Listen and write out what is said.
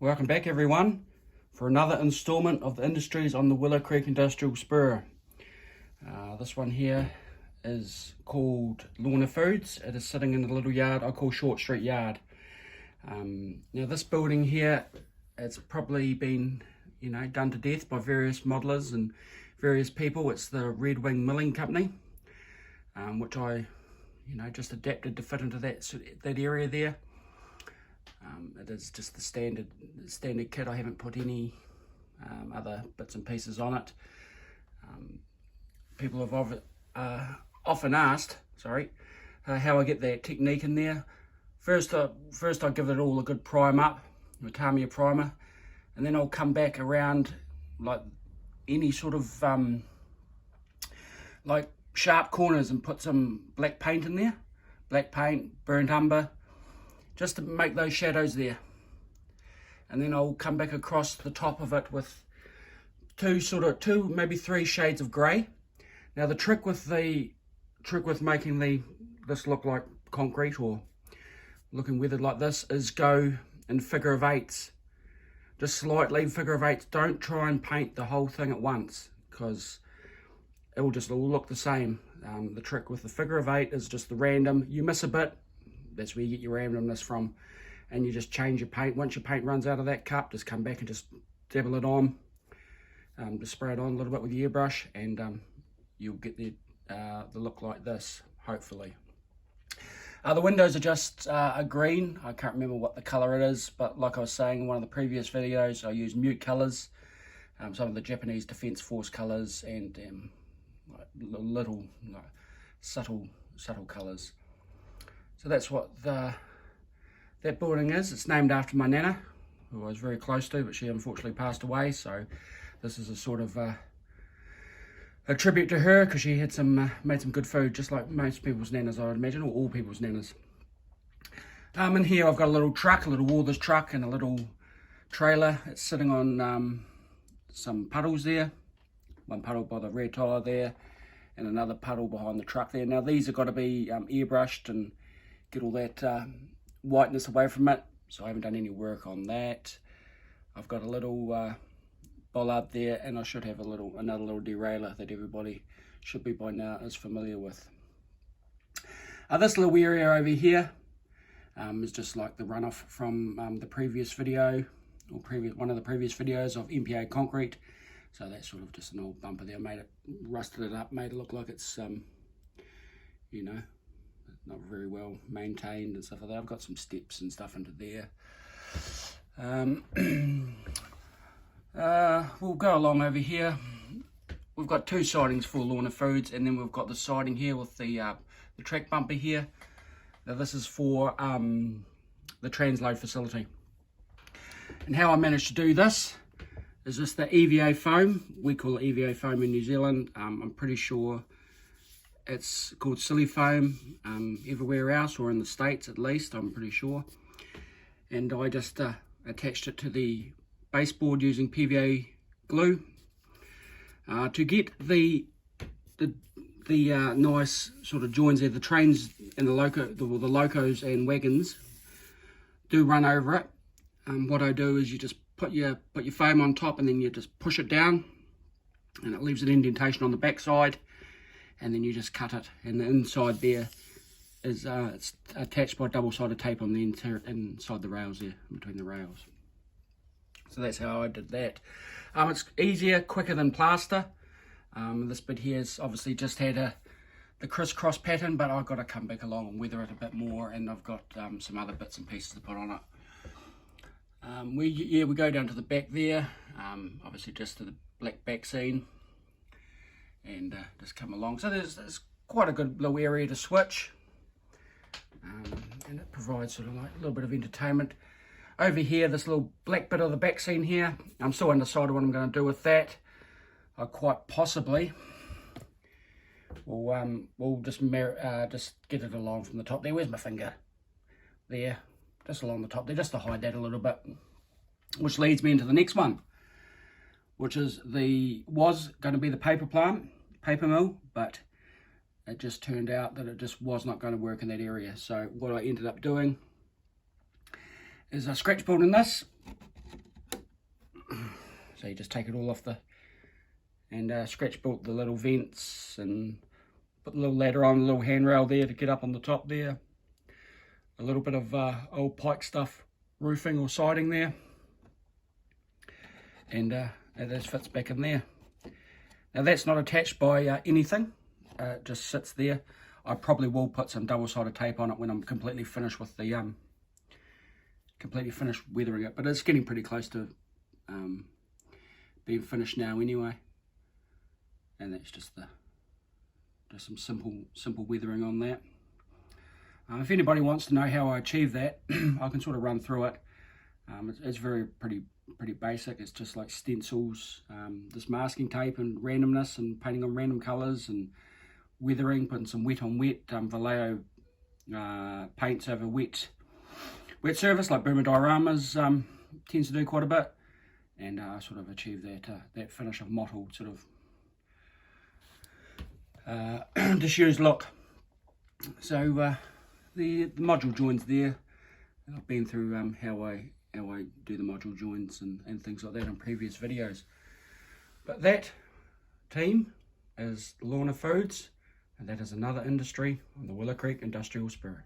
Welcome back everyone for another installment of the Industries on the Willow Creek Industrial Spur. This one here is called Lorna Foods. It is sitting in a little yard I call Short Street Yard. Now this building here, it's probably been done to death by various modelers and various people. It's the Red Wing Milling Company, which I just adapted to fit into that area there. It is just the standard kit. I haven't put any other bits and pieces on it. People have often asked, how I get that technique in there. First I give it all a good prime up, a Tamiya primer, and then I'll come back around like any sort of like sharp corners and put some black paint in there, black paint, burnt umber, just to make those shadows there. And then I'll come back across the top of it with two, maybe three shades of grey. Now the trick with making this look like concrete or looking weathered like this is go in figure of eights. Just slightly figure of eights. Don't try and paint the whole thing at once, because it will look the same. The trick with the figure of eight is just the random. You miss a bit, that's where you get your randomness from, and you just change your paint. Once your paint runs out of that cup, just come back and just dabble it on, just spray it on a little bit with your airbrush, and you'll get the look like this, hopefully. The windows are just a green. I can't remember what the colour it is, but like I was saying in one of the previous videos, I use mute colours, some of the Japanese Defence Force colours, and little subtle colours. So that's what that building is. It's named after my nana, who I was very close to, but she unfortunately passed away. So this is a sort of a tribute to her, because she had made some good food, just like most people's nanas, I would imagine, or all people's nanas. In here I've got a little truck, a little Walthers truck, and a little trailer. It's sitting on some puddles there. One puddle by the rear tyre there, and another puddle behind the truck there. Now these have got to be airbrushed and get all that whiteness away from it, so I haven't done any work on that. I've got a little bollard there, and I should have another little derailleur that everybody should be by now is familiar with. This little area over here is just like the runoff from the previous video, or one of the previous videos of MPA concrete. So that's sort of just an old bumper there. Rusted it up, made it look like it's not very well maintained and stuff like that. I've got some steps and stuff into there. We'll go along over here. We've got two sidings for Lorna Foods, and then we've got the siding here with the track bumper here. Now this is for the transload facility. And how I managed to do this is just the EVA foam. We call it EVA foam in New Zealand. I'm pretty sure it's called silly foam everywhere else, or in the States at least, I'm pretty sure. And I just attached it to the baseboard using PVA glue to get the nice sort of joins there. The trains and the locos and wagons do run over it. What I do is you just put your foam on top, and then you just push it down, and it leaves an indentation on the back side, and then you just cut it, and the inside there is it's attached by double-sided tape on the inside the rails there, between the rails. So that's how I did that. It's easier, quicker than plaster. This bit here has obviously just had the crisscross pattern, but I've got to come back along and weather it a bit more, and I've got some other bits and pieces to put on it. We go down to the back there, obviously just to the black back scene, and just come along. So there's quite a good little area to switch, and it provides sort of like a little bit of entertainment. Over here, this little black bit of the back scene here, I'm still undecided what I'm going to do with that. I quite possibly we'll just get it along from the top there. Where's my finger? There, just along the top there, just to hide that a little bit. Which leads me into the next one, which was going to be the paper mill, but it just turned out that it just was not going to work in that area. So what I ended up doing is I scratch building this So you just take it all off and scratch built the little vents and put the little ladder on, the little handrail there to get up on the top there. A little bit of old pike stuff roofing or siding there, and it just fits back in there. Now that's not attached by anything, it just sits there. I probably will put some double-sided tape on it when I'm completely finished with the weathering it, but it's getting pretty close to being finished now anyway. And that's just some simple weathering on that. If anybody wants to know how I achieve that, I can sort of run through it. It's pretty basic. It's just like stencils, this masking tape and randomness, and painting on random colours, and weathering, putting some wet on wet, Vallejo paints over wet surface like Boomer Dioramas tends to do quite a bit, and I sort of achieve that finish of mottled sort of disused look. So the module joins there. I've been through how I do the module joins and things like that in previous videos. But that team is Lorna Foods, and that is another industry on the Willow Creek Industrial Spirit.